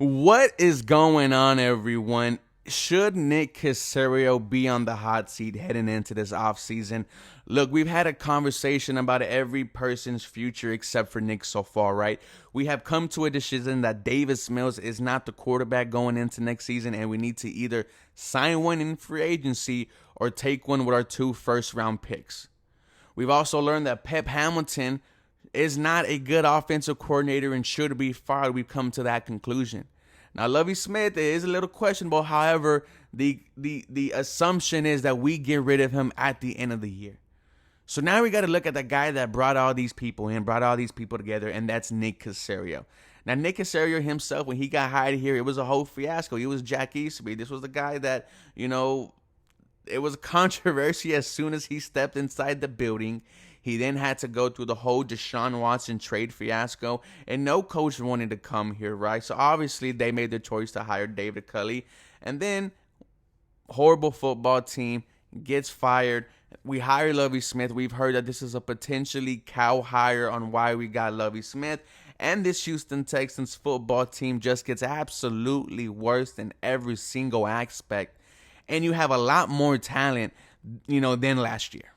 What is going on, everyone? Should Nick Caserio be on the hot seat heading into this offseason? Look, we've had a conversation about every person's future except for Nick so far, right? We have come to a decision that Davis Mills is not the quarterback going into next season, and we need to either sign one in free agency or take one with our 2 first-round picks. We've also learned that Pep Hamilton is not a good offensive coordinator and should be fired. We've come to that conclusion. Now, Lovie Smith is a little questionable. However, the assumption is that we get rid of him at the end of the year. So now we got to look at the guy that brought all these people in, brought all these people together, and that's Nick Caserio. Now, Nick Caserio himself, when he got hired here, it was a whole fiasco. He was Jack Easterby. This was the guy that, it was controversy as soon as he stepped inside the building. He then had to go through the whole Deshaun Watson trade fiasco, and no coach wanted to come here, right? So obviously they made the choice to hire David Culley, and then horrible football team gets fired. We hire Lovie Smith. We've heard that this is a potentially cow hire on why we got Lovie Smith, and this Houston Texans football team just gets absolutely worse in every single aspect, and you have a lot more talent, than last year.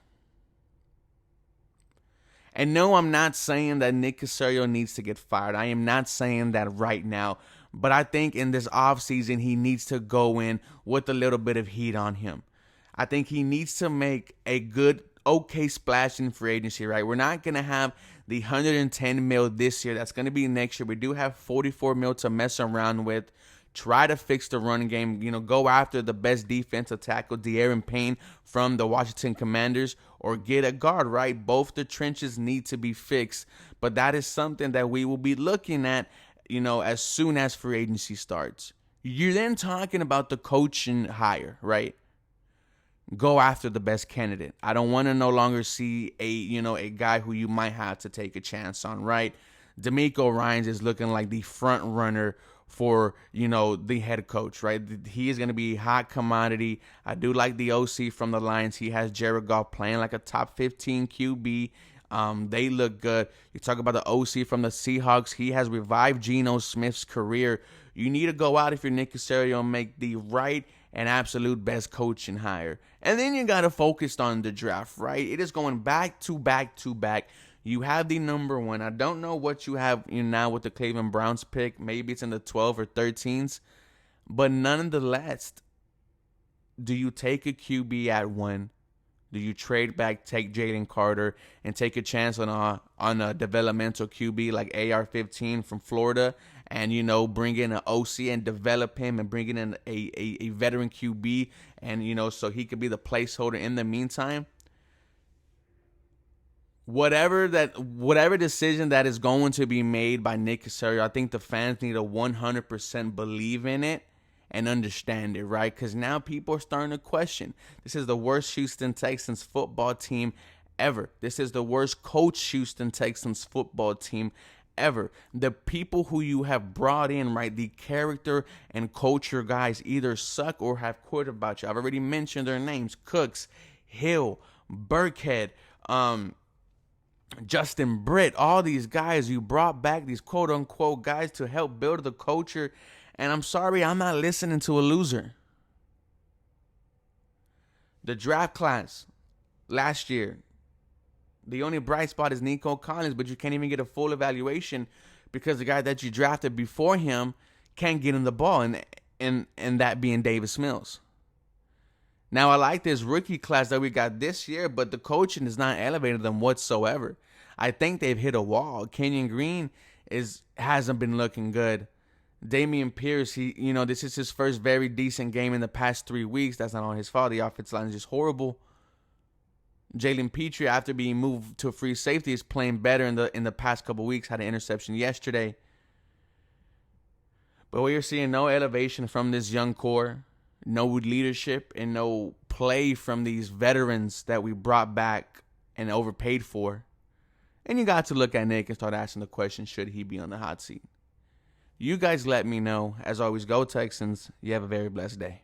And no, I'm not saying that Nick Caserio needs to get fired. I am not saying that right now. But I think in this offseason, he needs to go in with a little bit of heat on him. I think he needs to make a good, okay splash in free agency, right? We're not going to have the 110 mil this year. That's going to be next year. We do have 44 mil to mess around with. Try to fix the run game, go after the best defensive tackle, De'Aaron Payne from the Washington Commanders, or get a guard, right? Both the trenches need to be fixed, but that is something that we will be looking at, as soon as free agency starts. You're then talking about the coaching hire, right? Go after the best candidate. I don't want to no longer see a guy who you might have to take a chance on, right? DeMeco Ryans is looking like the front runner for, the head coach, right? He is going to be a hot commodity. I do like the OC from the Lions. He has Jared Goff playing like a top 15 QB. They look good. You talk about the OC from the Seahawks. He has revived Geno Smith's career. You need to go out if you're Nick Caserio and make the right and absolute best coaching hire. And then you got to focus on the draft, right? It is going back to back to back. You have the number 1. I don't know what you have now with the Cleveland Browns pick. Maybe it's in the 12 or 13s. But nonetheless, do you take a QB at 1? Do you trade back, take Jalen Carter, and take a chance on a developmental QB like AR-15 from Florida, and bring in an OC and develop him, and bring in a veteran QB, and so he could be the placeholder in the meantime? Whatever decision that is going to be made by Nick Caserio, I think the fans need to 100% believe in it and understand it, right? Because now people are starting to question. This is the worst Houston Texans football team ever. This is the worst coach Houston Texans football team ever. The people who you have brought in, right, the character and culture guys either suck or have quit about you. I've already mentioned their names: Cooks, Hill, Burkhead, Justin Britt, all these guys. You brought back these quote-unquote guys to help build the culture, and I'm sorry, I'm not listening to a loser. The draft class last year, the only bright spot is Nico Collins, but you can't even get a full evaluation because the guy that you drafted before him can't get in the ball, and that being Davis Mills. Now, I like this rookie class that we got this year, but the coaching has not elevated them whatsoever. I think they've hit a wall. Kenyon Green hasn't been looking good. Damian Pierce, this is his first very decent game in the past 3 weeks. That's not on his fault. The offensive line is just horrible. Jalen Petrie, after being moved to free safety, is playing better in the past couple weeks. Had an interception yesterday. But we're seeing no elevation from this young core. No leadership and no play from these veterans that we brought back and overpaid for. And you got to look at Nick and start asking the question, should he be on the hot seat? You guys let me know. As always, go Texans. You have a very blessed day.